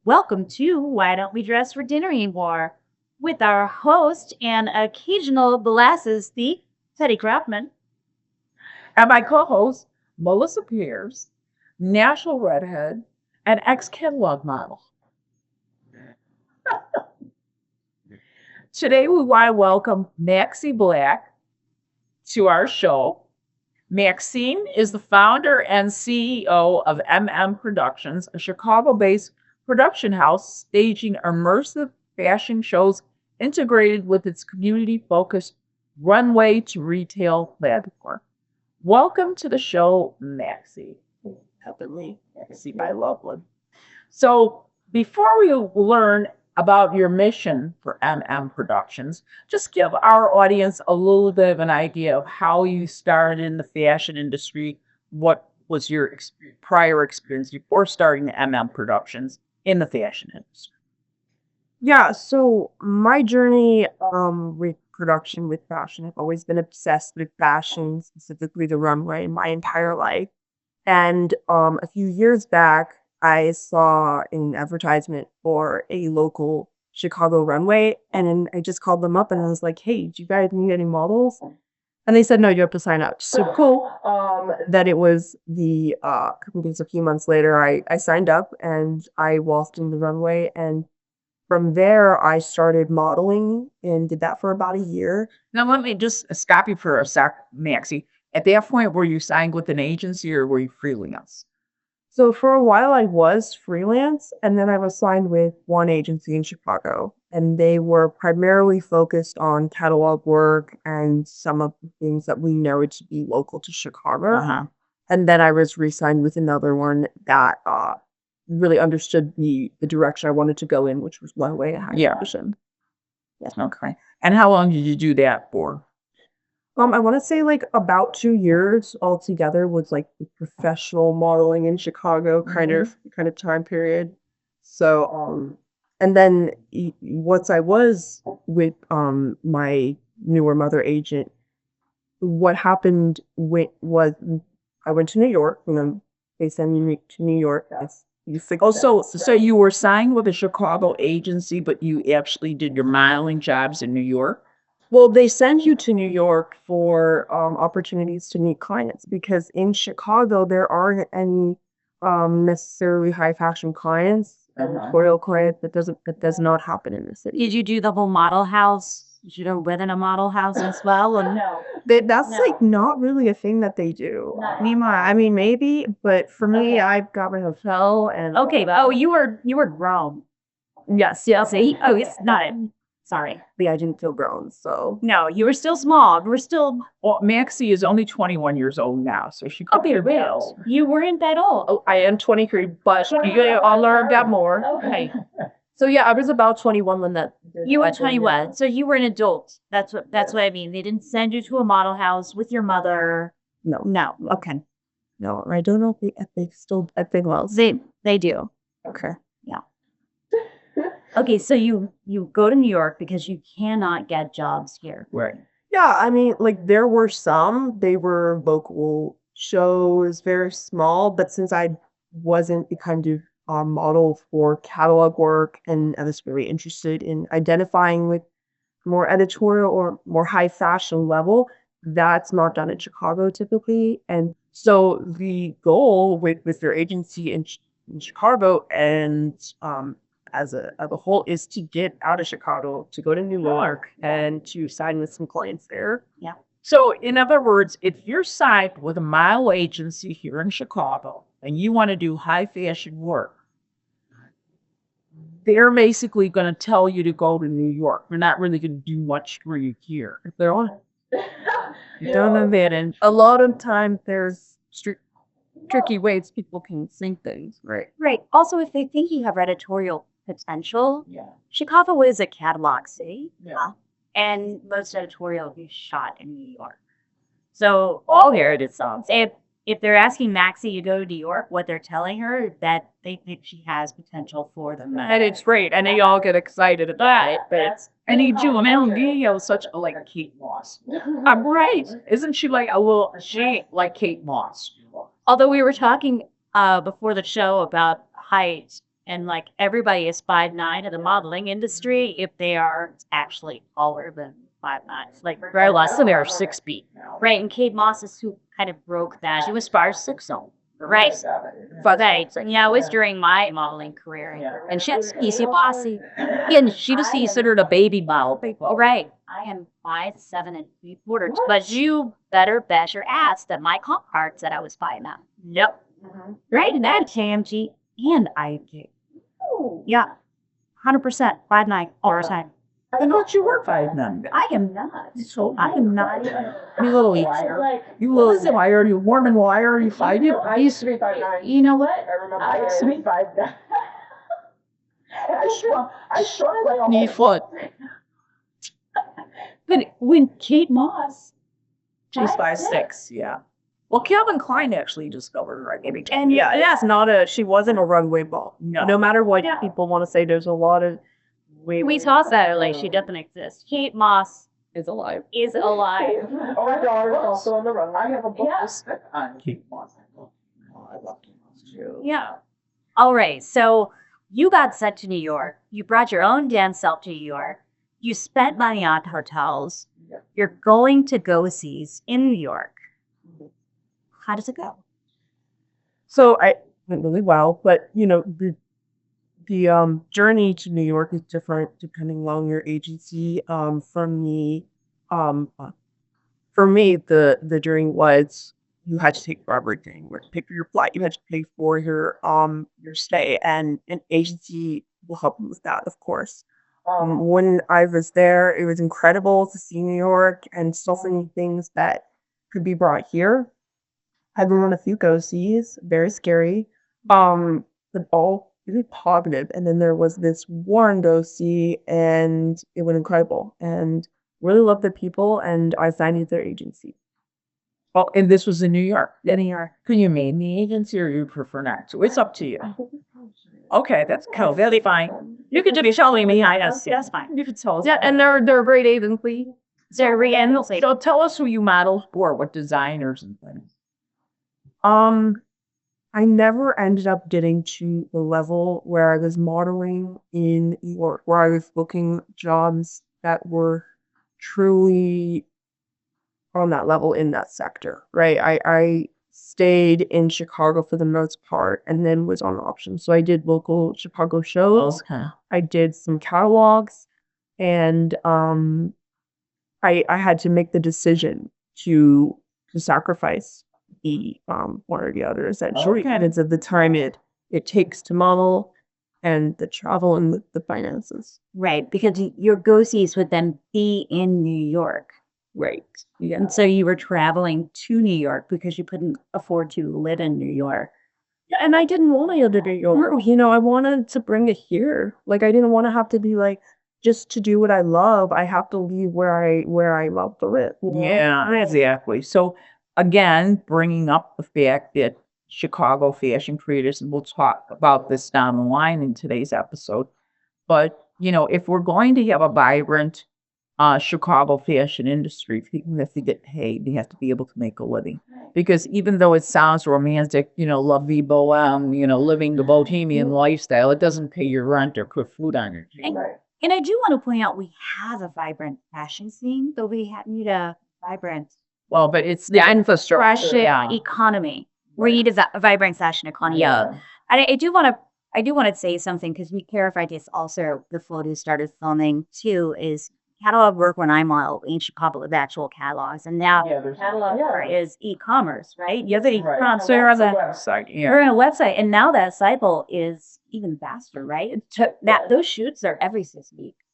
Welcome to Why Don't We Dress for Dinner Anymore with our host and occasional molasses thief, Teddy Craftman. And my co-host, Melissa Pierce, national redhead and ex-catalog model. Today we want to welcome Maxi Black to our show. Maxine is the founder and CEO of MM Productions, a Chicago-based production house staging immersive fashion shows integrated with its community-focused runway to retail platform. Welcome to the show, Maxi. Heavenly Maxi by Loveland. So, before we learn about your mission for MM Productions, just give our audience a little bit of an idea of how you started in the fashion industry. What was your prior experience before starting the MM Productions in the fashion industry? Yeah, so my journey with production with fashion, I've always been obsessed with fashion, specifically the runway, my entire life. And a few years back, I saw an advertisement for a local Chicago runway, and then I just called them up and I was like, "Hey, do you guys need any models?" And they said, "No, you have to sign up." So cool. That it was the I think it was a few months later, I signed up and I waltzed in the runway, and from there, I started modeling and did that for about a year. Now, let me just stop you for a sec, Maxie. At that point, were you signed with an agency or were you freelance? So for a while, I was freelance, and then I was signed with one agency in Chicago, and they were primarily focused on catalog work and some of the things that we know to be local to Chicago. Uh-huh. And then I was re-signed with another one that really understood the direction I wanted to go in, which was one way high Yeah. fashion. Yeah. Okay. And how long did you do that for? I want to say like about 2 years altogether was like the professional modeling in Chicago kind of time period. So and then once I was with my newer mother agent, what happened was I went to New York, based on unique to New York. Oh, so you were signed with a Chicago agency, but you actually did your modeling jobs in New York? Well, they send you to New York for opportunities to meet clients because in Chicago there aren't any necessarily high fashion clients, editorial clients. That does not happen in the city. Did you do the whole model house? Did you live in a model house as well? Or no? That's like not really a thing that they do. I mean, maybe, but for me, I've got my hotel and Okay, but you were grown. yes, yes. See? Oh, it's not it. Sorry. I didn't feel grown, so No, you were still small. You were still Well, Maxie is only 21 years old now, so she could be real. you weren't that old. oh, I am 23, but I'll learn that more. Okay. So yeah, I was about 21 when that. You were 21, so you were an adult. That's what I mean. They didn't send you to a model house with your mother. No, No. Okay. no, I don't know if they still at Big Wells. They do. Okay. Okay, so you go to New York because you cannot get jobs here. Right. Yeah, I mean, like there were some. They were local shows, very small. But since I wasn't the kind of model for catalog work, and I was very interested in identifying with more editorial or more high fashion level, that's not done in Chicago typically. And so the goal with your agency in Chicago and as a whole is to get out of Chicago, to go to New York and to sign with some clients there. Yeah. So, in other words, if you're signed with a model agency here in Chicago and you want to do high fashion work, they're basically going to tell you to go to New York. They're not really going to do much for you here. If they're on Don't know that. And a lot of times there's tricky ways people can think things. Right. Right. Also, if they think you have editorial potential, Yeah. Chicago is a catalog city. Yeah. And most editorial is shot in New York. So all heritage songs. If they're asking Maxie to go to New York, what they're telling her is that they think she has potential for them. And it's great. And they all get excited about it. But And he do MLD such a like Kate Moss. I'm right. Isn't she like a little she like Kate Moss? Although we were talking before the show about height, And like everybody is 5'9" in the modeling industry if they are actually taller than 5'9". Like very less than they are 6 feet. Right. And Kate Moss is who kind of broke that. She was 5'6". Right. But right. So, yeah, it was during my modeling career. And she was easy bossy. And she was considered a baby model. All right. I am 5'7¾". But you better bet your ass that my counterparts said I was 5'9". Yep. Right. And that KMG and IMG. Yeah. 100%. 5'9" all the time. I thought you were 5'9". I am not. So I am not. You little liar. You little liar. You Mormon liar. You 5'9". I used to be 5'9". You know what? I remember I used to be 5'9". I shrunk like a Knee foot. But when Kate Moss, She's 5'6". Yeah. Well, Calvin Klein actually discovered her. Maybe. And she wasn't a runway ball. No matter what people want to say, there's a lot of we toss at her like she doesn't exist. Kate Moss is alive. is alive. Oh, my daughter's also on the run. I have a book On Kate Moss. Oh, I love Kate Moss too. Yeah. All right. So you got sent to New York. You brought your own damn self to New York. You spent money on hotels. Yeah. You're going to go-sees in New York. How does it go? So I went really well, but the journey to New York is different depending on your agency. For me, the journey was you had to take for everything. You had to pay for your flight. You had to pay for your stay, and an agency will help you with that, of course. When I was there, it was incredible to see New York and so many things that could be brought here. I've been on a few go-sees, very scary, but all really positive. And then there was this one go-see, and it went incredible. And really loved the people, and I signed with their agency. Oh, and this was in New York. In New York. Can you name the agency, or you prefer not to? It's up to you. Okay, that's cool. Very fine. You can just be telling me. That's fine. You can tell us. Yeah, and they're a great agency. They're re-endlessly. So tell us who you modeled for, what designers and things. I never ended up getting to the level where I was modeling in New York, where I was booking jobs that were truly on that level in that sector, right? I stayed in Chicago for the most part and then was on option. So I did local Chicago shows. Okay. I did some catalogs, and I had to make the decision to sacrifice the one or the other, essentially, because of the time it takes to model and the travel and the finances. Right, because your go-sees would then be in New York. Right. Yeah. And so you were traveling to New York because you couldn't afford to live in New York. Yeah, and I didn't want to live in New York. I wanted to bring it here. Like, I didn't want to have to be like, just to do what I love, I have to leave where I love to live. Yeah, exactly. So again, bringing up the fact that Chicago fashion creators, and we'll talk about this down the line in today's episode, but if we're going to have a vibrant Chicago fashion industry, people have to get paid. They have to be able to make a living. Because even though it sounds romantic, la vie bohème, living the bohemian lifestyle, it doesn't pay your rent or cook food on your table. And I do want to point out we have a vibrant fashion scene, though we need a vibrant Well, but it's the infrastructure. fashion economy. We need a vibrant fashion economy. Yeah. And I do want to say something, because we clarified this also before we started filming too, is catalog work when I model in Chicago with actual catalogs, and now catalog work is e-commerce, right? You have the e-commerce, so you're on the website. you're on a website, and now that cycle is even faster, right? It took that those shoots are every 6 weeks.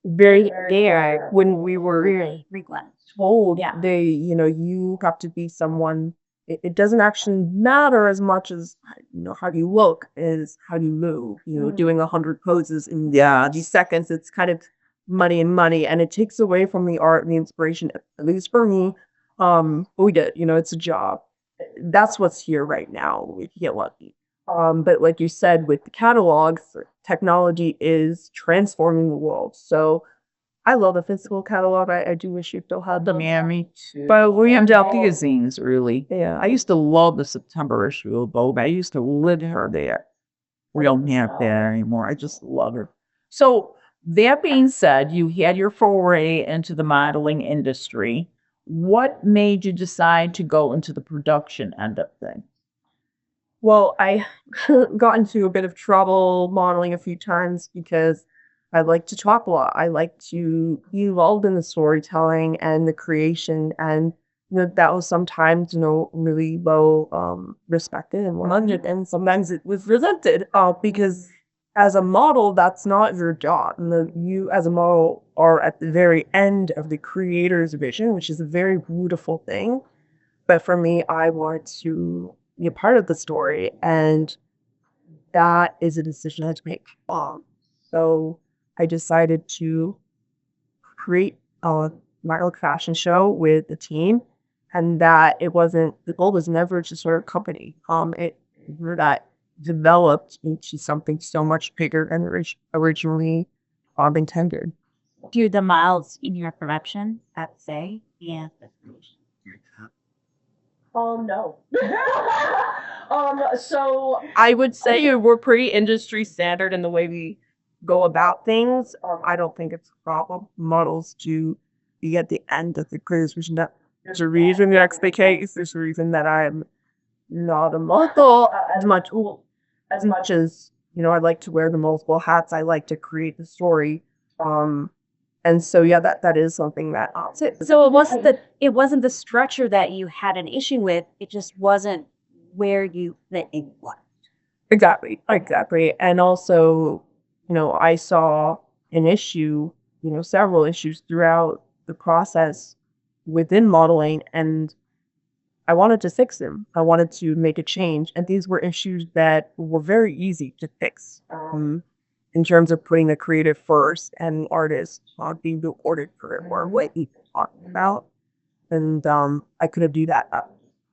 Very They're when we were really frequent. told you have to be someone. It doesn't actually matter as much as how you look, is how you move. Doing 100 poses in these seconds, it's kind of money, and it takes away from the art and the inspiration, at least for me. But we did, it's a job. That's what's here right now. We get lucky. But like you said, with the catalogs, technology is transforming the world. So I love the physical catalog. I do wish you still had them. Yeah, me too. But we have magazines, really. Yeah. I used to love the September issue of Vogue. I used to live her there. We don't have that anymore. I just love her. So that being said, you had your foray into the modeling industry. What made you decide to go into the production end of things? Well, I got into a bit of trouble modeling a few times because I like to talk a lot. I like to be involved in the storytelling and the creation, and that was sometimes really low respected and wanted, and sometimes it was resented. Because as a model, that's not your job. And you as a model are at the very end of the creator's vision, which is a very beautiful thing. But for me, I want to be a part of the story, and that is a decision I had to make. So I decided to create my own fashion show with the team, and that it wasn't the goal was never to start a company. It that developed into something so much bigger than originally intended. Do the miles in your production have to say? Yeah. No. So I would say we're pretty industry standard in the way we go about things. I don't think it's a problem. Models do be at the end of the careers, which there's a reason that's the case. There's a reason that I'm not a model as much as I like to wear the multiple hats. I like to create the story. And so yeah, that is something that So it wasn't the structure that you had an issue with. It just wasn't where you fit in what. Exactly. And also, I saw an issue, several issues throughout the process within modeling, and I wanted to fix them. I wanted to make a change. And these were issues that were very easy to fix in terms of putting the creative first and artists being rewarded for it, or what people talking about. And I could have do that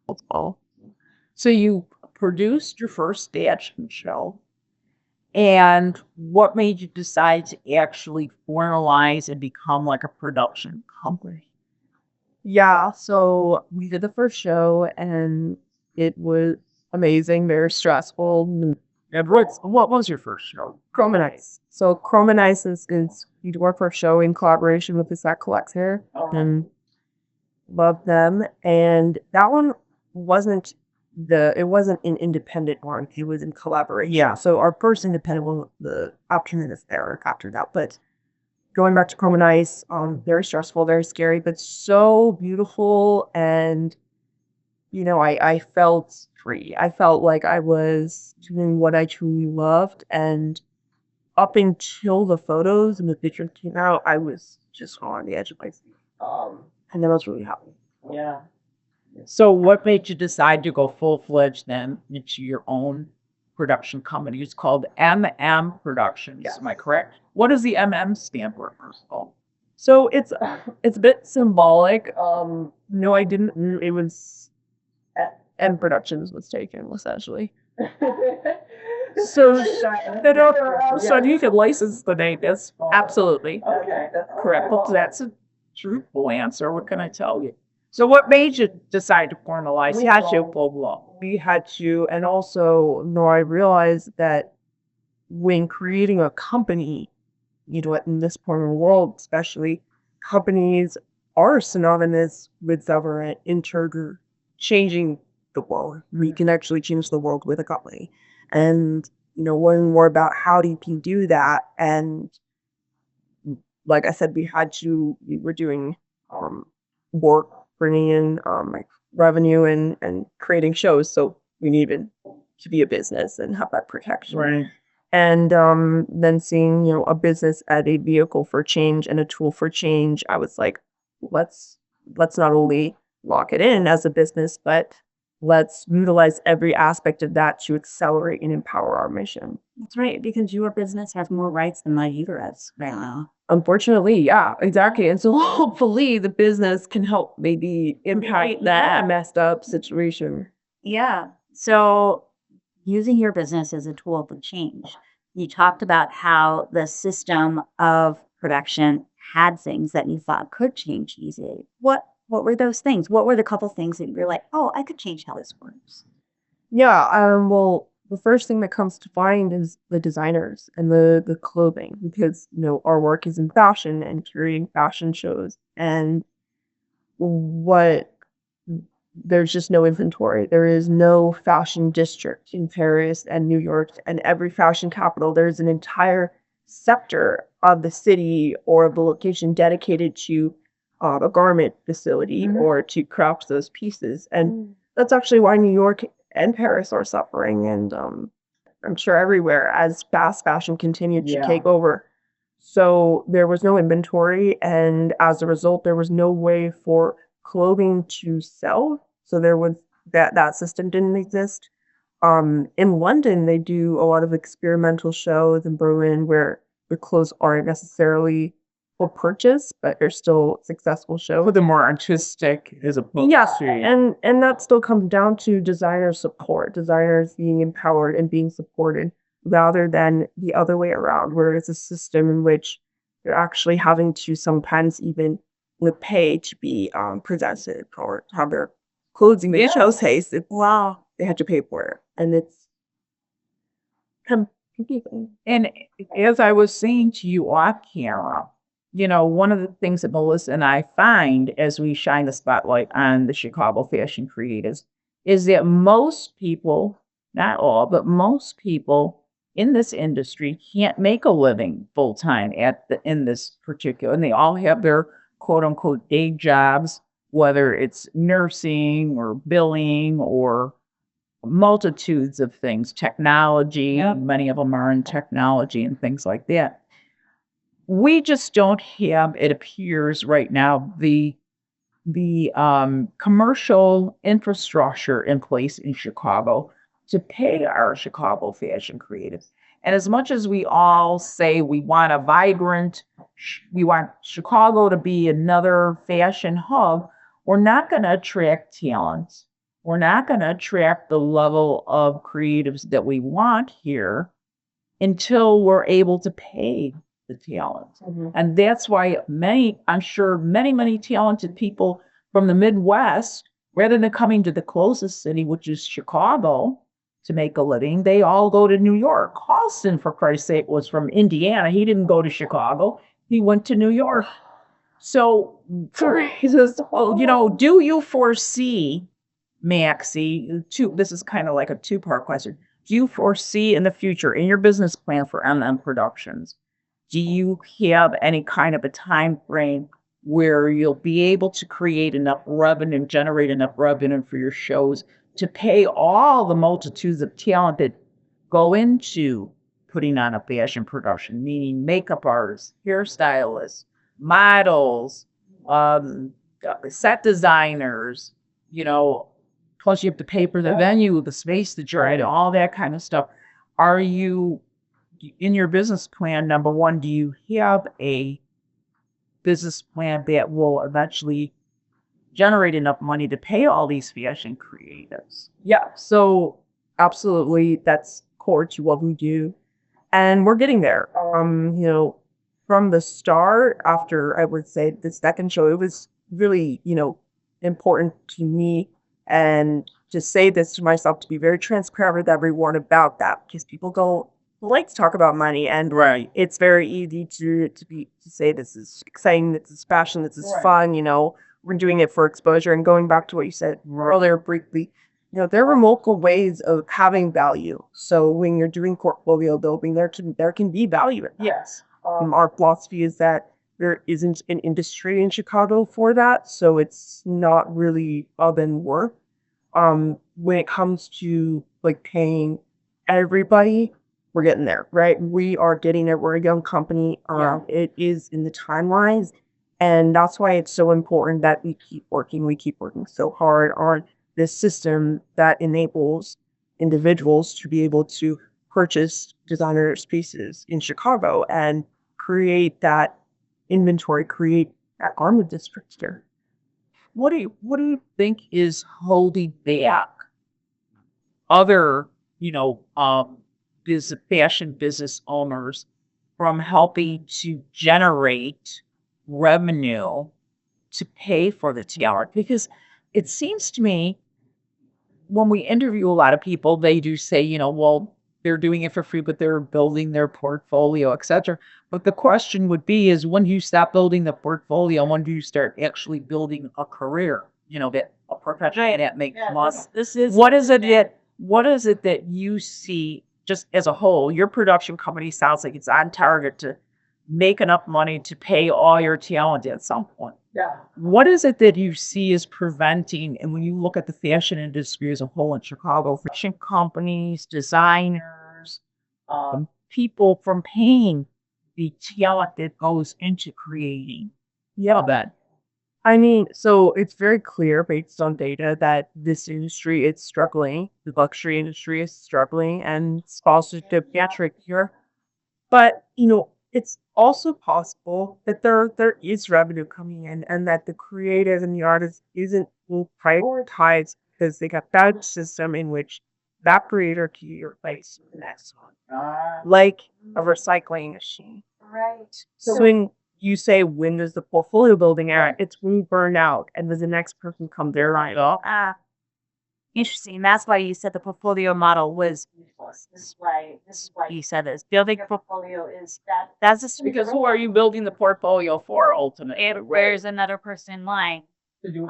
as well. So you produced your first fashion show. And what made you decide to actually formalize and become like a production company? Yeah, so we did the first show, and it was amazing, very stressful. And what was your first show? Chromanice. So Chromanice is we do our first show in collaboration with the Set Collector, and love them. And that one wasn't an independent one. It was in collaboration. Yeah. So our first independent one, the option is there after that. But going back to Chromanice, very stressful, very scary, but so beautiful. And I felt free. I felt like I was doing what I truly loved. And up until the photos and the pictures came out, I was just on the edge of my seat. And I was really happy. yeah. So what made you decide to go full-fledged then into your own production company? It's called MM Productions. Yes. Am I correct? What does the MM stand for, first of all? So it's a bit symbolic. No, I didn't. It was M Productions was taken essentially. So you could license the name. That's absolutely Okay, that's correct. Well, that's a truthful answer. What can I tell you? So what made you decide to formalize? We had to. Blah, blah. We had to, and also, I realized that when creating a company, in this part of the world, especially, companies are synonymous with government in terms of changing the world. We can actually change the world with a company. And, learning more about how you can do that. And like I said, we were doing work, bringing in revenue and creating shows. So we needed to be a business and have that protection. Right. And then seeing, a business as a vehicle for change and a tool for change, I was like, let's not only lock it in as a business, but let's utilize every aspect of that to accelerate and empower our mission. That's right, because your business has more rights than my uterus right now. Unfortunately, yeah, exactly. And so hopefully the business can help maybe impact that messed up situation. Yeah. So using your business as a tool for change, you talked about how the system of production had things that you thought could change easily. What were those things? What were the couple things that you were like, oh, I could change how this works? Yeah, well, the first thing that comes to mind is the designers and the clothing because our work is in fashion and curating fashion shows and what there's just no inventory. There is no fashion district in Paris and New York and every fashion capital. There's an entire sector of the city or of the location dedicated to a garment facility or to craft those pieces. And that's actually why New York and Paris are suffering. And I'm sure everywhere as fast fashion continued to take over. So there was no inventory. And as a result, there was no way for clothing to sell. So there was that system didn't exist. In London, they do a lot of experimental shows in Berlin where the clothes aren't necessarily for purchase, but they're still successful shows. With the more artistic as opposed to and that still comes down to designer support, designers being empowered and being supported rather than the other way around, where it's a system in which you're actually having to sometimes even pay to be presented or have their clothing they chose taste. Wow, they had to pay for it, and it's confusing. And as I was saying to you off camera, one of the things that Melissa and I find as we shine the spotlight on the Chicago fashion creatives is that most people, not all, but most people in this industry can't make a living full time in this particular, and they all have their quote unquote day jobs, whether it's nursing or billing or multitudes of things, technology. Many of them are in technology and things like that. We just don't have, it appears right now, the commercial infrastructure in place in Chicago to pay our Chicago fashion creatives. And as much as we all say we want a vibrant, we want Chicago to be another fashion hub, we're not going to attract talent. We're not going to attract the level of creatives that we want here until we're able to pay the talent. And that's why I'm sure many talented people from the Midwest, rather than coming to the closest city, which is Chicago, to make a living, they all go to New York. Halston, for Christ's sake, was from Indiana. He didn't go to Chicago. He went to New York. So, do you foresee, Maxi, this is kind of like a two-part question. Do you foresee in the future, in your business plan for MM Productions, do you have any kind of a time frame where you'll be able to create enough revenue, generate enough revenue for your shows to pay all the multitudes of talent that go into putting on a fashion production, meaning makeup artists, hairstylists, models, set designers, plus you have to pay for the venue, the space that you're in, all that kind of stuff. Are you, in your business plan, number one, do you have a business plan that will eventually generate enough money to pay all these fashion creatives? Yeah, so absolutely, that's core to what we do, and we're getting there. From the start, after I would say the second show, it was really, important to me and to say this to myself, to be very transparent with everyone about that, because people like to talk about money, and it's very easy to say this is exciting, this is passion, this is fun, we're doing it for exposure. And going back to what you said earlier briefly, there were multiple ways of having value. So when you're doing portfolio building, there can be value in that. Yes. Our philosophy is that there isn't an industry in Chicago for that, so it's not really of and worth. When it comes to paying everybody, we're getting there, right? We are getting there. We're a young company. It is in the timelines, and that's why it's so important that we keep working. We keep working so hard on this system that enables individuals to be able to purchase designers' pieces in Chicago and create that inventory, create that garment district here. What do you think is holding back other, fashion business owners from helping to generate revenue to pay for the talent? Because it seems to me when we interview a lot of people, they do say, well, they're doing it for free, but they're building their portfolio, etc. But the question would be is when do you stop building the portfolio? When do you start actually building a career, that a profession that makes money? This is What is it that you see just as a whole? Your production company sounds like it's on target to make enough money to pay all your talent at some point. Yeah. What is it that you see is preventing, and when you look at the fashion industry as a whole in Chicago, fashion companies, designers, people from paying the talent that goes into creating? Yeah, that. I mean, so it's very clear based on data that this industry is struggling. The luxury industry is struggling, and sponsorship metric here. But it's also possible that there is revenue coming in, and that the creative and the artist isn't being prioritized because they got bad system in which that creator can be replaced with the next one, like a recycling machine. right. So when you say when does the portfolio building out, it's when you burn out, and does the next person come there right up? Interesting. That's why you said the portfolio model was useless. This is why you said this. Building a portfolio is that's just Because who are you building the portfolio for ultimately? and where's another person in line? To do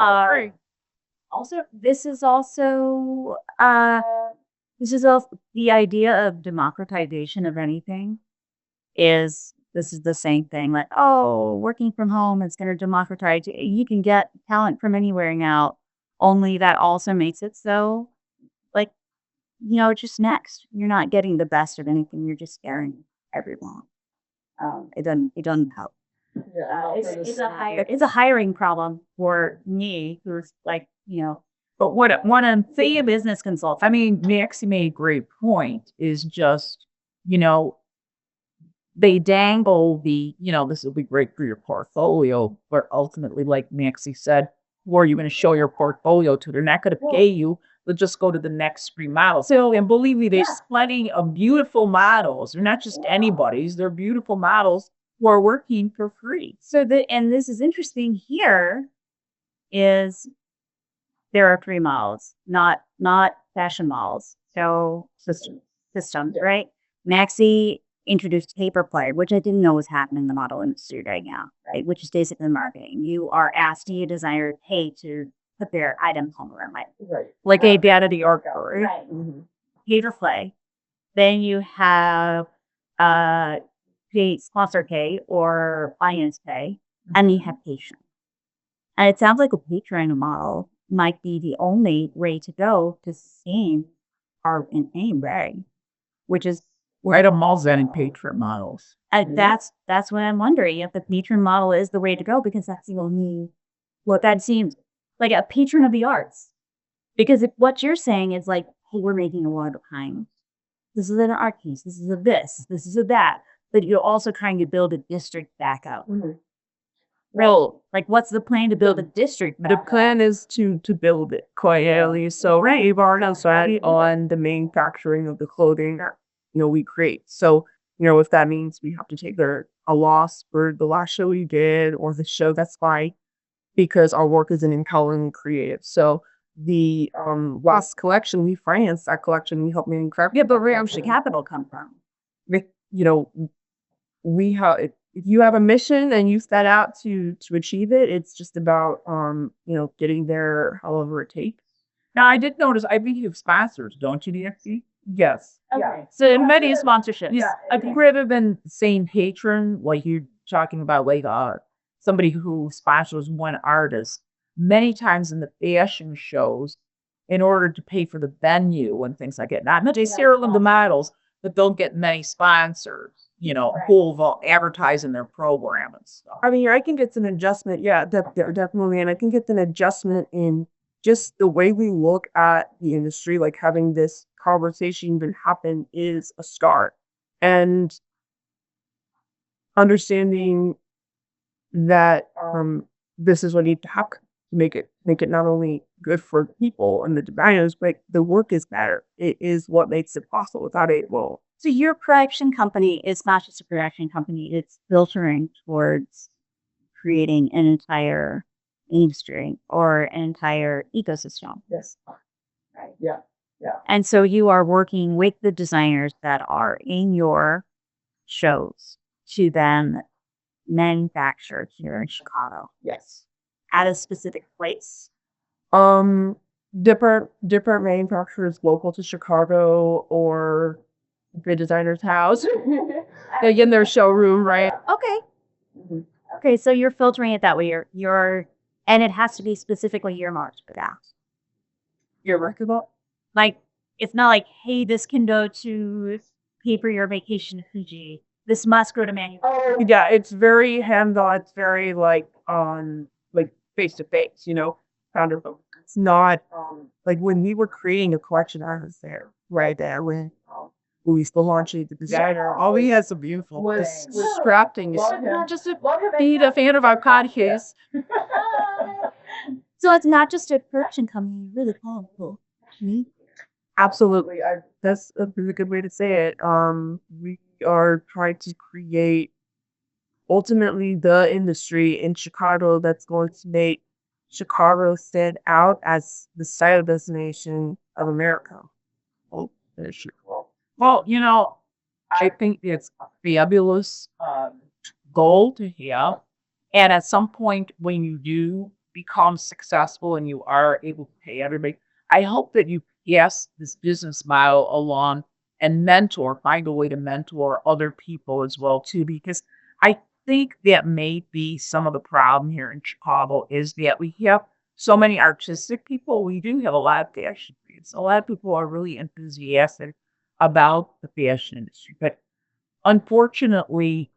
Also, this is also the idea of democratization of anything. This is the same thing, like, oh, working from home is going to democratize. You can get talent from anywhere now. Only that also makes it so, like, just next. You're not getting the best of anything. You're just scaring everyone. It doesn't help. Yeah. It's a hiring problem for me, who's like, But what I'm say saying, a business consultant. I mean, Maxi made a great point, is just, they dangle this will be great for your portfolio, but ultimately, like Maxi said, who are you going to show your portfolio to? They're not going to pay you. They'll just go to the next free model. So, and believe me, there's plenty of beautiful models. They're not just anybody's. They're beautiful models who are working for free. And this is interesting here, is there are 3 models, not fashion models. So systems, right? Maxi introduced paper play, which I didn't know was happening in the model industry right now, right? Which is basically marketing. You are asking a designer to pay to put their items on the runway, Right. like a vanity or right? Mm-hmm. Paper play. Then you have pay sponsor pay or audience pay, and you have patron. And it sounds like a patron model might be the only way to go to sustain art in any way, which is Right, a Malzen and patron models. that's what I'm wondering, if the patron model is the way to go, because that's the only what that seems like, a patron of the arts. Because if what you're saying is like, hey, we're making a lot of time. This is an art piece. This is this is a that. But you're also trying to build a district back up. Mm-hmm. Well, like, what's the plan to build a district back The up? plan is to build it quietly. So we've already started on the manufacturing of the clothing that we create. So if that means we have to take a loss for the last show we did or the show, that's fine, because our work is in empowering and creative. So the last collection we financed, that collection we helped manufacture. Yeah, but where should capital come from? We have, if you have a mission and you set out to achieve it, it's just about getting there however it takes. Now, I did notice, I think you have sponsors, don't you, Nancy? Yes. Yeah. So many sponsorships. Yes, rather than saying patron, like you're talking about, like somebody who sponsors one artist. Many times in the fashion shows, in order to pay for the venue and things like that, not necessarily the models, but they'll get many sponsors, who will advertise in their program and stuff. I mean, I think it's an adjustment. Yeah, definitely. And I think it's an adjustment in just the way we look at the industry. Like, having this conversation even happen is a start. And understanding that this is what needs to happen to make it not only good for people and the designers, but the work is better. It is what makes it possible. Without it, well, So your production company is not just a production company, it's filtering towards creating an entire industry or an entire ecosystem. Yes. Right. Yeah. And so you are working with the designers that are in your shows to then manufacture here in Chicago Yes. at a specific place. Um, different manufacturers local to Chicago or the designer's house. Like in their showroom, right? Okay. Mhm. Okay, so you're filtering it that way. And it has to be specifically earmarked for that. You're workable. Like, it's not like, hey, this can go to pay for your vacation to Fuji. This must go to manufacturing. Oh, Yeah, it's very hands-on. It's very like face to face, founder focus. It's not like when we were creating a collection, I was there, right there when we used to launch it, the designer. Oh, he has some beautiful Was- scrapping. love him. Just to love him. be a fan of our podcast. So it's not just a production company, really cool. Absolutely. That's a really good way to say it. We are trying to create ultimately the industry in Chicago that's going to make Chicago stand out as the style destination of America. Oh, that's true. Well, I think it's a fabulous goal to have. And at some point, when you do become successful and you are able to pay everybody, I hope that you pass this business model along and find a way to mentor other people as well too, because I think that may be some of the problem here in Chicago is that we have so many artistic people. We do have a lot of fashion fans. A lot of people are really enthusiastic about the fashion industry, but unfortunately,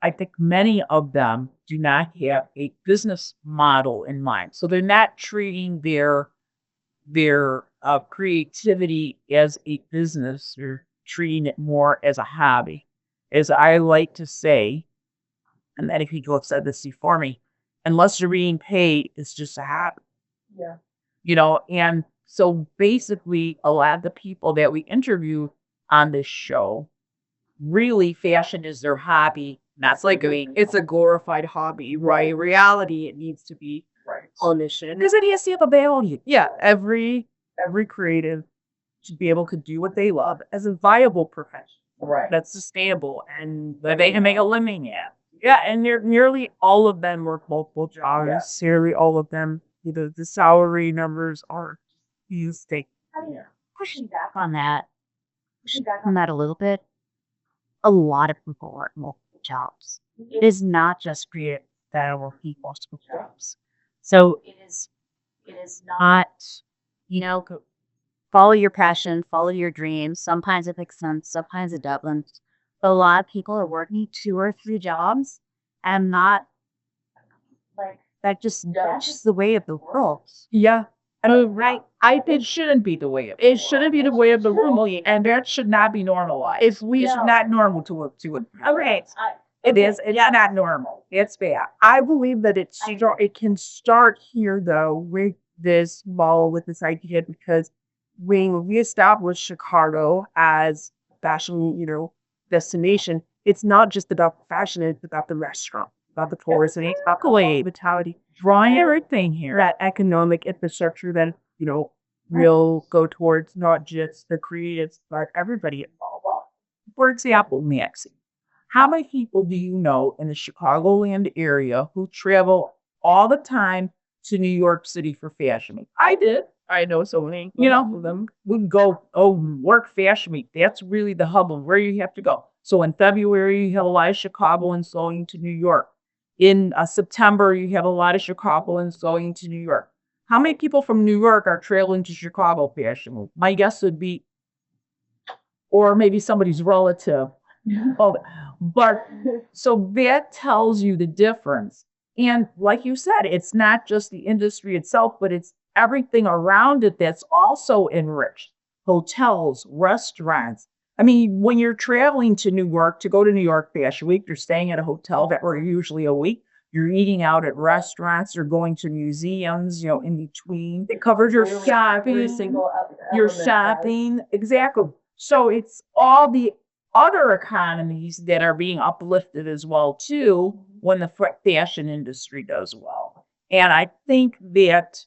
I think many of them do not have a business model in mind. So they're not treating their creativity as a business. They're treating it more as a hobby. As I like to say, and many people have said this before me, unless you're being paid, it's just a hobby. Yeah. And so basically a lot of the people that we interview on this show, really fashion is their hobby. That's like It's a glorified hobby, right? Reality, it needs to be Right. on mission. because it has to have a value. Yeah, every creative should be able to do what they love as a viable profession Right. that's sustainable and That they can make a living at. yeah, and nearly all of them work multiple jobs. Yeah. Nearly all of them, the salary numbers are used. Yeah. Pushing back on that a little bit, a lot of people work multiple jobs. It is not just creative that are working multiple jobs. So it is not, follow your passion, follow your dreams. Sometimes it makes sense, sometimes it doesn't. But a lot of people are working 2 or 3 jobs and not like that's just the way of the world. Yeah, Right. It shouldn't be the way it shouldn't be the way of the world. and that should not be normalized. If we It's not normal to it. Okay. It is. It's not normal. It's bad. I believe that it can start here though with this model, with this idea, because when we established Chicago as fashion, destination, it's not just about fashion, it's about the restaurant, about the tourism, it's about the hospitality, drawing Everything here. that economic infrastructure that, will go towards not just the creatives, but everybody involved. For example, Maxi, how many people do you know in the Chicagoland area who travel all the time to New York City for Fashion Week? I did. I know so many. Of them would go, work Fashion Week. That's really the hub of where you have to go. So in February, you have a lot of Chicagoans going to New York. In September, you have a lot of Chicagoans going to New York. How many people from New York are traveling to Chicago Fashion Week? My guess would be, or maybe somebody's relative. But so that tells you the difference. And like you said, it's not just the industry itself, but it's everything around it that's also enriched. Hotels, restaurants. I mean, when you're traveling to New York to go to New York Fashion Week, you're staying at a hotel that were usually a week. You're eating out at restaurants. You're going to museums, in between. It covers your shopping. Exactly. So it's all the other economies that are being uplifted as well, too, when the fashion industry does well. And I think that,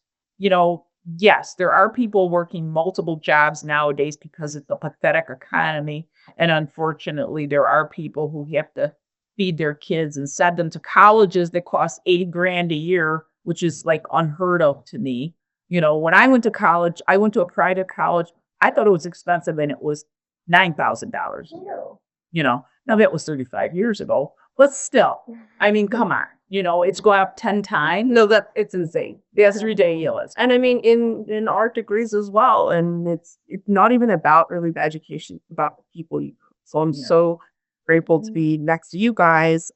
yes, there are people working multiple jobs nowadays because it's a pathetic economy. And unfortunately, there are people who have to feed their kids and send them to colleges that cost 80 grand a year, which is like unheard of to me. When I went to college, I went to a private college. I thought it was expensive and it was $9,000. Now that was 35 years ago, but still, I mean, come on, it's going up 10 times. No, it's insane. That's ridiculous. And I mean, in art degrees as well. And it's not even about really the education, it's about the people you. So I'm Yeah. so grateful to be next to you guys.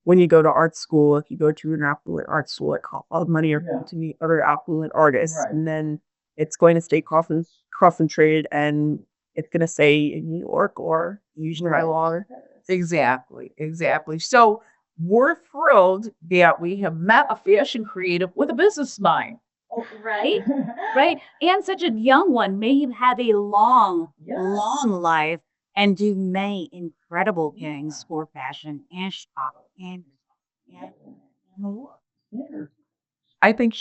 When you go to art school, if you go to an affluent art school, it costs all the money you're going to meet other affluent artists, Right. and then it's going to stay concentrated, and it's going to say in New York or usually by Right. law. Exactly. So we're thrilled that we have met a fashion creative with a business mind. Right? Right. And such a young one may have a long, Yes. long life and do many incredible things for fashion and shop and I think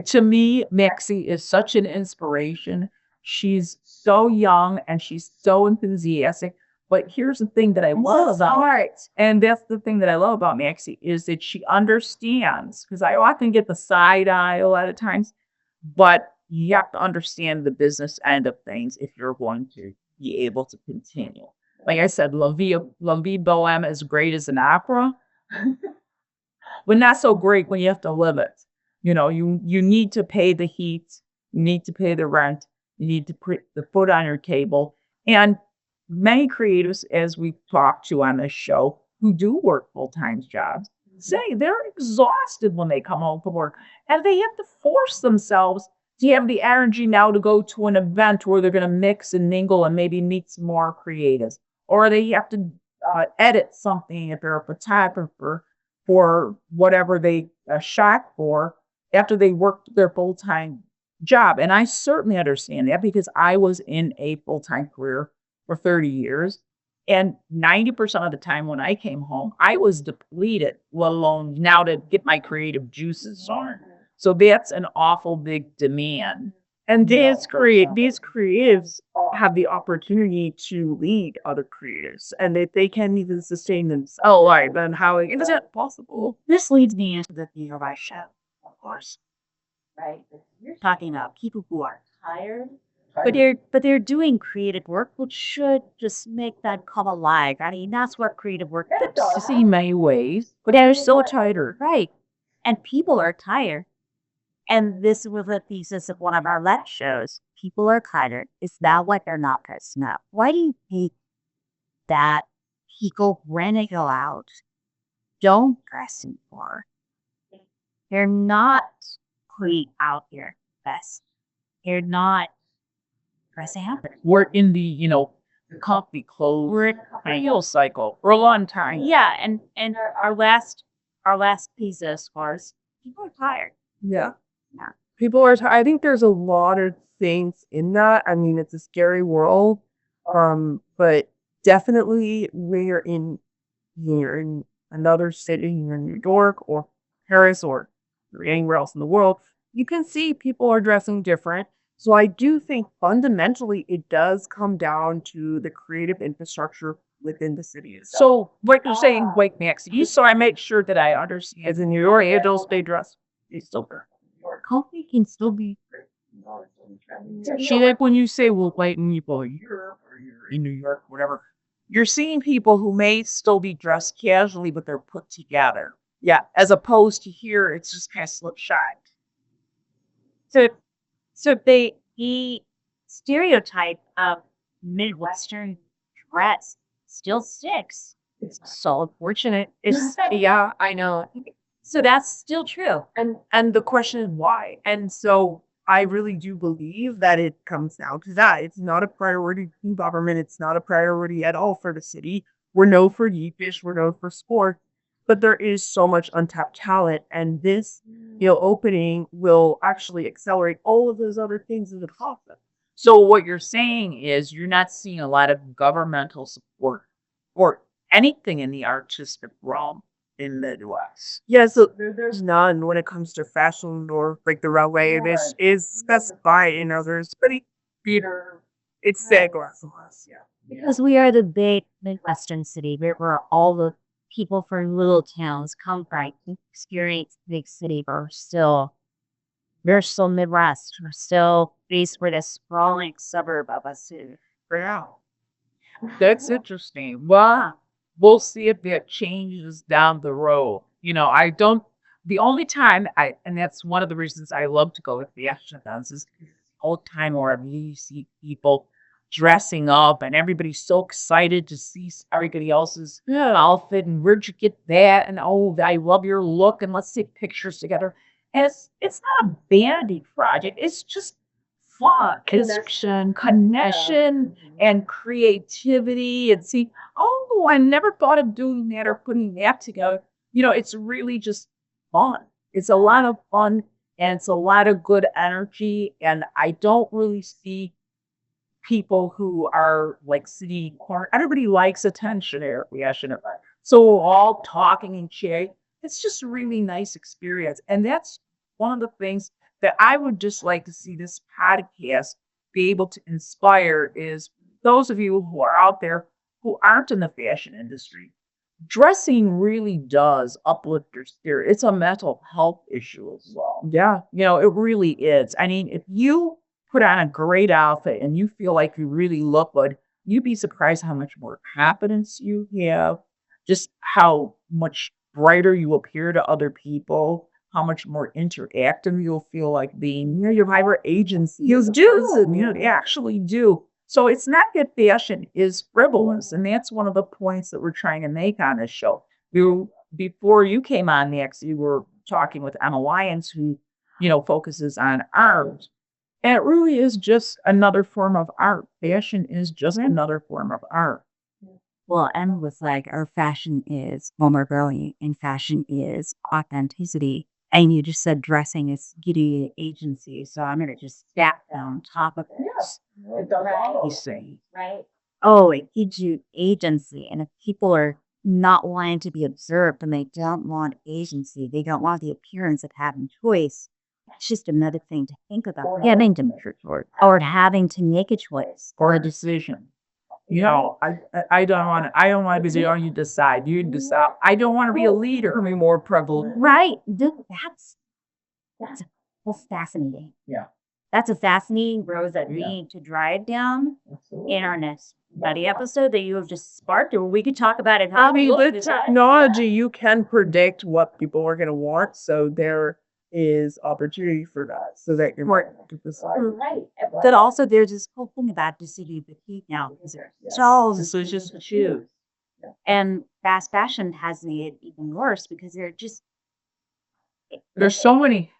to me, Maxi is such an inspiration. She's so young and she's so enthusiastic. But here's the thing that I love about art. And that's the thing that I love about Maxi is that she understands, because I often get the side eye a lot of times, but you have to understand the business end of things if you're going to be able to continue. Like I said, La Vie Boheme is great as an opera, but not so great when you have to live it. You need to pay the heat, you need to pay the rent, you need to put the food on your table. And many creatives, as we've talked to on this show, who do work full-time jobs, say they're exhausted when they come home from work. And they have to force themselves to have the energy now to go to an event where they're going to mix and mingle and maybe meet some more creatives. Or they have to edit something if they're a photographer for whatever they shot for after they worked their full-time job. And I certainly understand that because I was in a full-time career for 30 years. And 90% of the time when I came home, I was depleted, let alone now to get my creative juices on. So that's an awful big demand. And these creatives have the opportunity to lead other creatives, and if they can't even sustain themselves, then how is that possible? This leads me into the theme of our show, of course. Right? You're talking about people who are tired, but they're doing creative work, which should just make them come alive. I mean, that's what creative work does. To see many ways, But they're so tired, right? And people are tired. And this was a thesis of one of our let shows. People are tired. Is that what they're not pissed enough? Why do you think that people when they go out don't dress anymore? They're not putting out their best. They're not dressing up. we're in the comfy clothes We're feel cycle for a long time. yeah, and our last thesis was people are tired. Yeah. Yeah. People are. I think there's a lot of things in that. I mean, it's a scary world. But definitely when you're in another city, you're in New York or Paris or anywhere else in the world, you can see people are dressing different. So I do think fundamentally it does come down to the creative infrastructure within the city itself. So what you're saying, wait, Maxi, so I make sure that I understand. As in New York, adults stay dressed. They still wear. Coffee can still be She like when you say, well, white people are Europe or you're in New York, whatever, you're seeing people who may still be dressed casually, but they're put together. Yeah. As opposed to here, it's just kind of slipshod. so the stereotype of Midwestern dress still sticks. It's so unfortunate. It's yeah, I know. So that's still true. And the question is why. And so I really do believe that it comes down to that. It's not a priority to government. It's not a priority at all for the city. We're known for Yeepish. We're known for sport. But there is so much untapped talent. And this, opening will actually accelerate all of those other things in the process. So what you're saying is you're not seeing a lot of governmental support for anything in the artistic realm. in Midwest. Yeah, so there's none when it comes to fashion or like the runway. This is specified in others, but Peter, it's Sandglass. Yeah. Because we are the big Midwestern city where all the people from little towns come from to experience the big city, but we're still Midwest. We're still faced with a sprawling suburb of a city. Yeah. That's interesting. Well, we'll see if that changes down the road. I don't, the only time and that's one of the reasons I love to go with fashion events is all the time where you see people dressing up and everybody's so excited to see everybody else's outfit and where'd you get that? And oh, I love your look and let's take pictures together. And it's not a bandy project. It's just fun, connection, and creativity. And see, oh, I never thought of doing that or putting that together. It's really just fun. It's a lot of fun and it's a lot of good energy. And I don't really see people who are like city corner. Everybody likes attention here. So all talking and chatting. It's just a really nice experience. And that's one of the things that I would just like to see this podcast be able to inspire is those of you who are out there who aren't in the fashion industry. Dressing really does uplift your spirit. It's a mental health issue as well. Yeah. It really is. I mean, if you put on a great outfit and you feel like you really look good, you'd be surprised how much more confidence you have, just how much brighter you appear to other people, how much more interactive you'll feel like being. Your vibrant agency. You do. You actually do. So it's not that fashion is frivolous, and that's one of the points that we're trying to make on this show. Before you came on, Maxi, you were talking with Emma Lyons, who, focuses on art. And it really is just another form of art. Fashion is just another form of art. Well, Emma was like, our fashion is vulnerability and fashion is authenticity. And you just said dressing is giddy agency. So I'm going to just stack that on top of it. Yes. It does all. Right. Oh, it gives you agency. And if people are not wanting to be observed and they don't want agency, they don't want the appearance of having choice, it's just another thing to think about. Having to make a choice or having to make a choice Or a decision. I don't want to be there. You decide. You decide. I don't want to be a leader. Be more prevalent. Right. That's fascinating. Yeah. That's a fascinating road that we need to drive down in our next study episode that you have just sparked, or we could talk about it. I mean, with technology, you can predict what people are going to want. So there is opportunity for that so that you're more to decide. Right. But also there's this whole thing about decision fatigue now because there's all decisions to choose. And fast fashion has made it even worse because there's so many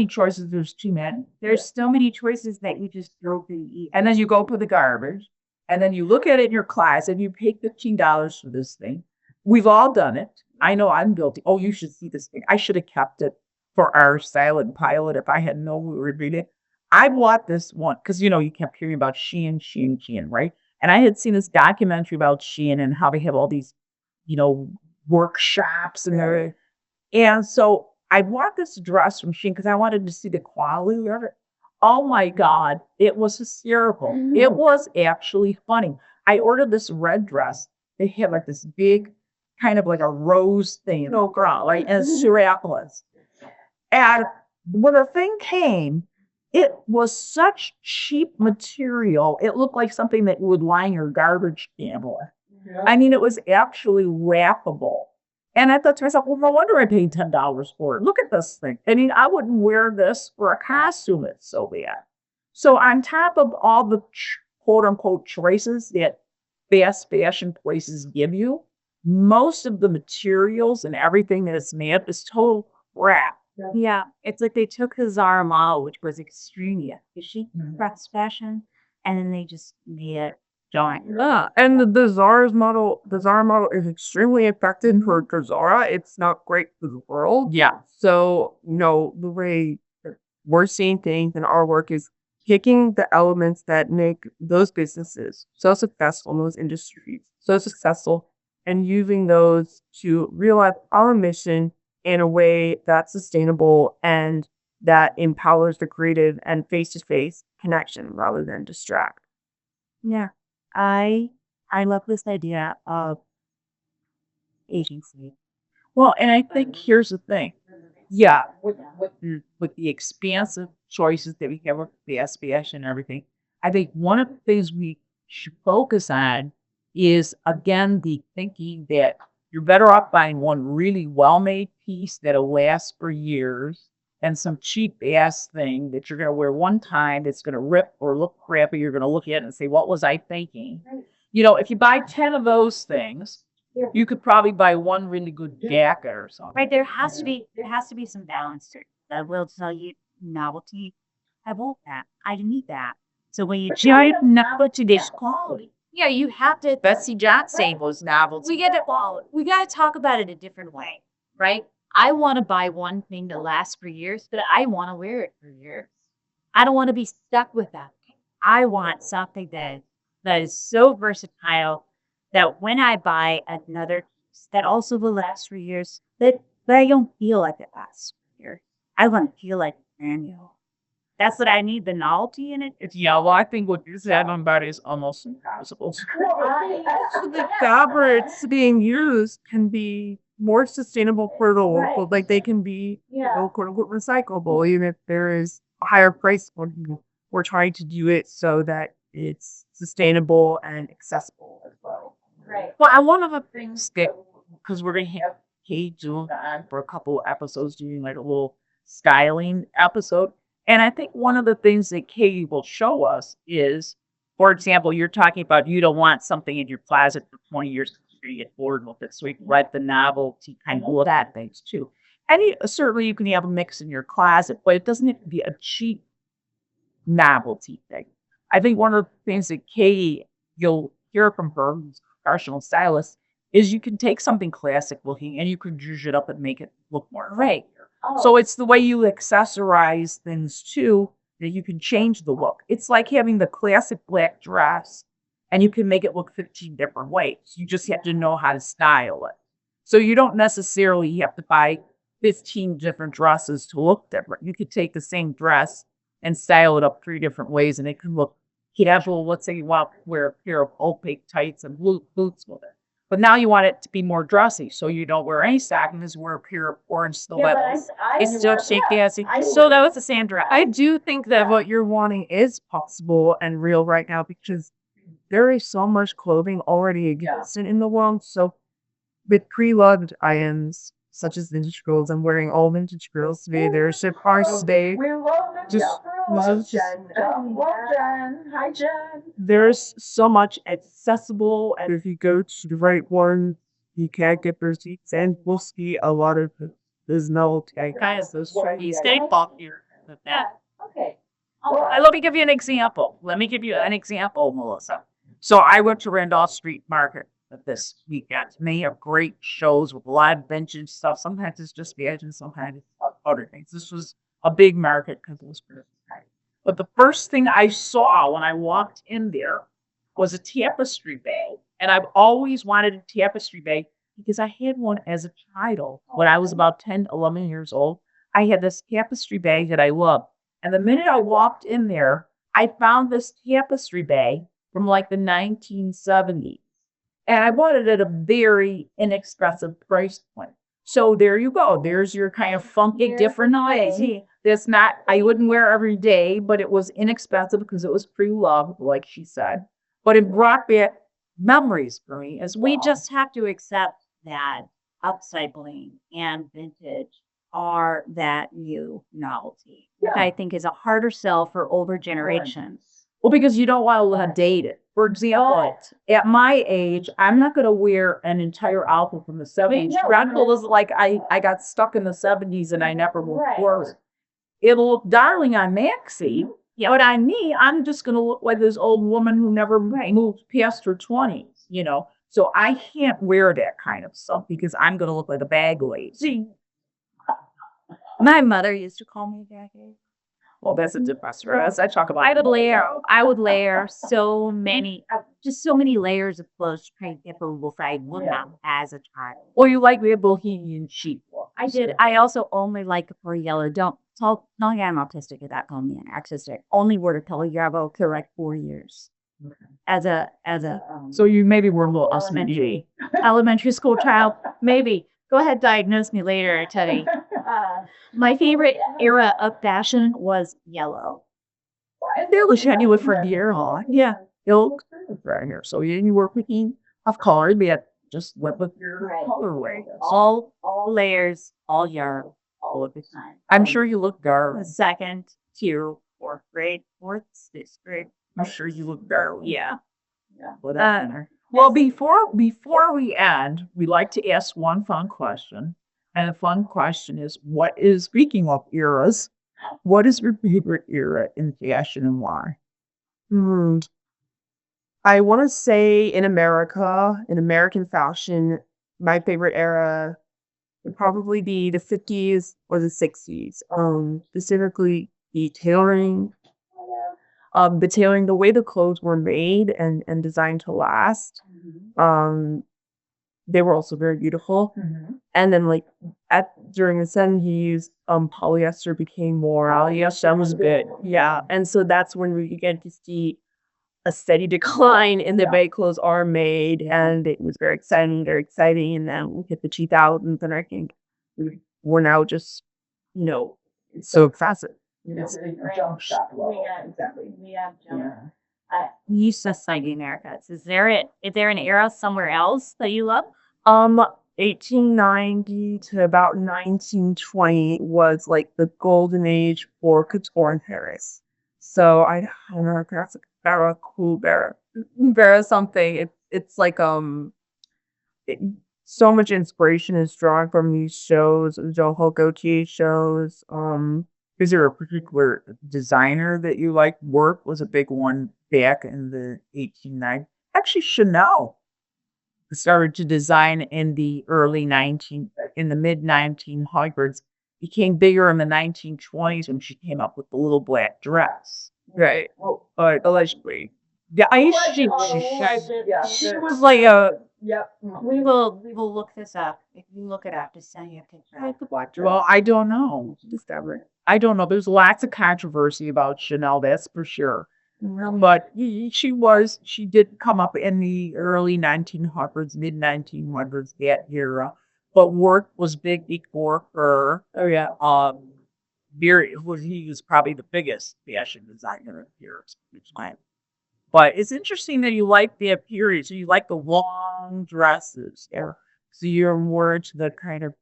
choices, there's too many. There's so many choices that you just throw and eat. And then you go for the garbage. And then you look at it in your class and you pay $15 for this thing. We've all done it. I know I'm guilty. Oh, you should see this thing. I should have kept it for our silent pilot if I had known we were reading it. I bought this one because, you kept hearing about Shein, right? And I had seen this documentary about Shein and how they have all these, workshops and everything. And so I bought this dress from Shein because I wanted to see the quality of it. Oh my God, it was hysterical. It was actually funny. I ordered this red dress. They had like this big, kind of like a rose thing, right? And strapless. And when the thing came, it was such cheap material. It looked like something that you would line your garbage can with. Yeah. I mean, it was actually wrappable. And I thought to myself, well, no wonder I paid $10 for it. Look at this thing. I mean, I wouldn't wear this for a costume. It's so bad. So on top of all the quote unquote choices that fast fashion places give you, most of the materials and everything that is made is total crap. Yeah, it's like they took the Zara model, which was extremely efficient fast fashion, and then they just made it giant. Yeah, and the Zara model is extremely effective for Zara. It's not great for the world. Yeah. So, the way we're seeing things in our work is picking the elements that make those businesses so successful in those industries, so successful and using those to realize our mission in a way that's sustainable and that empowers the creative and face-to-face connection rather than distract. Yeah. I love this idea of agency. Well, and I think here's the thing. Yeah, with the expansive choices that we have with the SBS and everything, I think one of the things we should focus on is again the thinking that you're better off buying one really well-made piece that'll last for years than some cheap ass thing that you're gonna wear one time that's gonna rip or look crappy. You're gonna look at it and say, "What was I thinking?" If you buy 10 of those things, you could probably buy one really good jacket or something. Right, there has to be some balance to it. I will tell you, novelty. I want that. I need that. So when you try novelty, there's quality. Yeah, you have to. Betsy Johnson was novelty. We got to talk about it a different way, right? I want to buy one thing that lasts for years, but I want to wear it for years. I don't want to be stuck with that thing. I want something that is so versatile that when I buy another piece that also will last for years, that I don't feel like it lasts for years. I want to feel like brand new. That's what I need, the novelty in it. Well, I think what you said about it is almost impossible. So the fabrics being used can be more sustainable for the local, like they can be, quote unquote, recyclable, even if there is a higher price point. We're trying to do it so that it's sustainable and accessible as well. Right. Well, and one of the things that, because we're going to have Kate doing on for a couple of episodes, doing like a little styling episode. And I think one of the things that Katie will show us is, for example, you're talking about you don't want something in your closet for 20 years before you get bored with it. So you can write the novelty kind of look at things too. And certainly you can have a mix in your closet, but it doesn't have to be a cheap novelty thing. I think one of the things that Katie, you'll hear from her, who's a professional stylist, is you can take something classic looking and you can zhuzh it up and make it look more right. So it's the way you accessorize things too that you can change the look. It's like having the classic black dress and you can make it look 15 different ways. You just have to know how to style it. So you don't necessarily have to buy 15 different dresses to look different. You could take the same dress and style it up 3 different ways and it can look casual. Let's say you want to wear a pair of opaque tights and boots with it. But now you want it to be more dressy, so you don't wear any stockings, wear a pair of orange stilettos. It's still shaky as So that was the same dress. I do think that what you're wanting is possible and real right now because there is so much clothing already existing in the world. So with pre-loved items such as vintage girls, I'm wearing all vintage girls today. There's a parse today. We love the Just love Jen. Love Jen. Hi, Jen. There's so much accessible, and if you go to the right one, you can get receipts, and we'll see a lot of this novelty. Guys, those stay bulkier than that. Okay. Let me give you an example. Melissa. So I went to Randolph Street Market this weekend. They have great shows with a lot of vintage stuff. Sometimes it's just vintage and sometimes it's other things. This was a big market because it was Christmas time. But the first thing I saw when I walked in there was a tapestry bag. And I've always wanted a tapestry bag because I had one as a child. When I was about 10, 11 years old, I had this tapestry bag that I loved. And the minute I walked in there, I found this tapestry bag from like the 1970s. And I bought it at a very inexpensive price point. So there you go. There's your kind of funky, different thing. That's not, I wouldn't wear every day, but it was inexpensive because it was pre-loved, like she said. But it brought back memories for me as We just have to accept that upcycling and vintage are that new novelty, which I think is a harder sell for older generations. Well, because you don't want to date it. For example, at my age, I'm not going to wear an entire outfit from the 70s. Radical is like I got stuck in the 70s and I never moved forward. It'll look darling on Maxi, but on me, I'm just going to look like this old woman who never moved past her 20s, So I can't wear that kind of stuff because I'm going to look like a bag lady. My mother used to call me a decade. Well, that's a difference. As I talk about, I would layer so many, just so many layers of clothes to try to get the look I would have as a child. well, you like the bohemian chic look. I did. I also only like the for yellow. Don't get I'm autistic at that call me autistic. Only word of color yellow correct 4 years. As a So you maybe were a little elementary. elementary school child, maybe. Go ahead, diagnose me later, Teddy. My favorite era of fashion was yellow. And there was you with for year, huh? Yeah. Ilk right here. So you were picking of color, but just went with your colorway. All layers, all yarn, all of the time. I'm sure you look dark. Second tier, fourth grade, fifth grade. I'm sure you look dark. Yeah. Well, that matter. Well, before we end, we like to ask one fun question. And the fun question is, speaking of eras, what is your favorite era in fashion and why? Hmm. I want to say in American fashion, my favorite era would probably be the 50s or the 60s. Specifically the tailoring, the way the clothes were made and designed to last. They were also very beautiful. And then like during the 70s, polyester became more That was good. yeah. And so that's when we began to see a steady decline in the way clothes are made, and it was very exciting. And then we hit the 2000s, and I think we're now just, so fast. It's a jump shot level. Exactly. You said citing haircuts. Is there an era somewhere else that you love? 1890 to about 1920 was like the golden age for couture in Paris. So I don't know, that's like Vera cool Vera something. It's like so much inspiration is drawn from these shows, Joho Gautier shows. Is there a particular designer that you like? Work was a big one back in the 1890s. Actually, Chanel started to design in the mid 1900s, became bigger in the 1920s when she came up with the little black dress. Right. But allegedly, yeah, she was like Yep. We will look this up. If you look it up, just send you a picture. The black dress. well, I don't know. Discovery. I don't know. There's lots of controversy about Chanel, that's for sure. But she did come up in the early 1900s, mid 1900s, that era. But work was big before her. Oh yeah. He was probably the biggest fashion designer of yours. But it's interesting that you like that period. So you like the long dresses. Yeah. So you're more into the kind of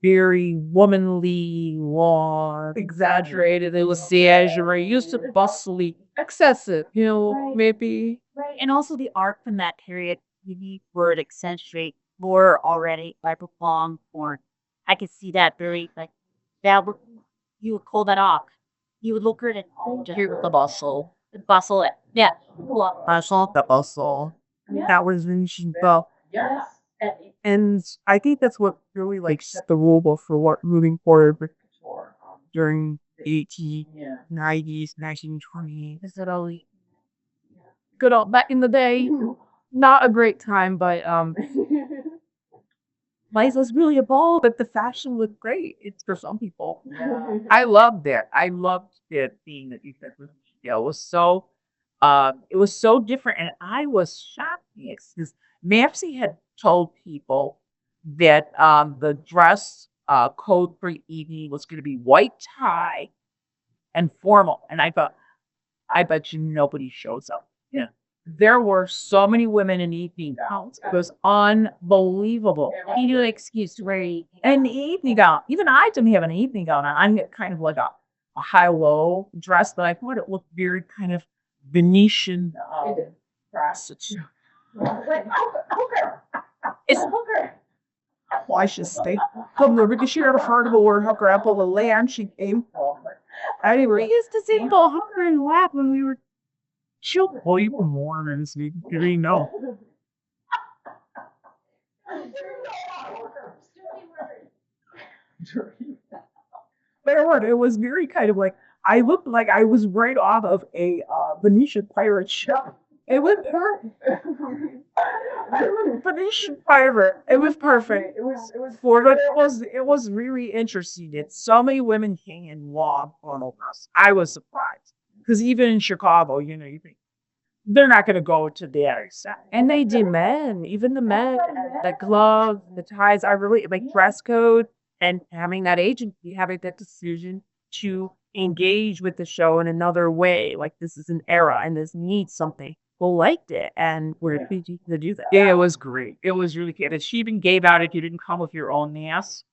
very womanly, long, exaggerated. It was exaggerated, used to bustly, excessive, Right. maybe. Right. And also the art from that period, you need word accentuate more already by long form. I could see that very like that would you would pull that off. You would look at it Here's the bustle. the bustle. Yeah. Bustle. The bustle. Yeah. That was really well. Yes. And I think that's what really like set the rule for what moving forward with during the 1890s, 1920s. Is it always Good old back in the day. Not a great time, but life was really evolved, but the fashion looked great. It's for some people. I loved that. I loved that theme that you said with Michelle. It was so different, and I was shocked because Maxi had told people that the dress code for evening was going to be white tie and formal, and I thought, I bet you nobody shows up. Yeah, there were so many women in evening gowns. It was unbelievable. you need an excuse to wear An evening gown. Even I didn't have an evening gown on. I'm kind of like a high-low dress, but I thought it looked very kind of Venetian prostitute. It's a hooker. Why should stay? Come over because she had heard of where her grandpa the land she came from. Anyway, We used to see Paul Hunger and laugh when we were children. well, you were Mormons, you didn't know. But it was very kind of like, I looked like I was right off of a Venetian pirate ship. It was perfect. Venetian pirate. It was perfect. It was but it was really interesting. It's so many women came and walked on us. I was surprised because even in Chicago, you know, you think they're not going to go to the extent. And they demand, even the men, the gloves, the ties. I really like dress code and having that agency, having that decision to engage with the show in another way. Like this is an era and this needs something. People liked it, and we're PG to do that. Yeah, it was great. It was really good. And she even gave out if you didn't come with your own mask.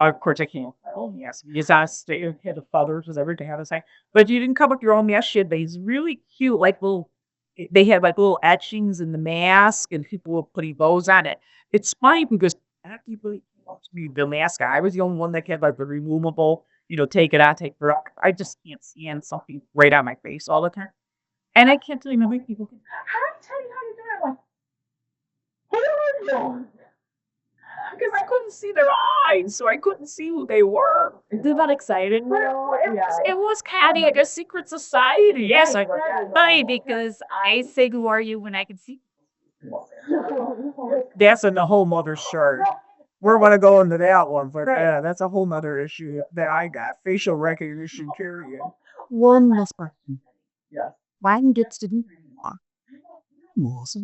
Of course, I can't. Oh, yes. You just have to stay had the feathers, was everything had to say. But if you didn't come with your own mask, she had these really cute, like little. They had like little etchings in the mask, and people were putting bows on it. It's funny because not people want to be the mask guy. I was the only one that had like the removable, you know, take it out, take it off. I just can't stand something right on my face all the time. And I can't tell you how many people can. How do I tell you how to do it? I'm like, who are you? Because I couldn't see their eyes, so I couldn't see who they were. Isn't that exciting? It was kind of like a secret society. Yes, I. Funny because I say who are you when I can see. That's a whole nother shirt. We're gonna go into that one, but yeah, that's a whole nother issue that I got. Facial recognition period. One last question. Yes. Why gets to do more? Most of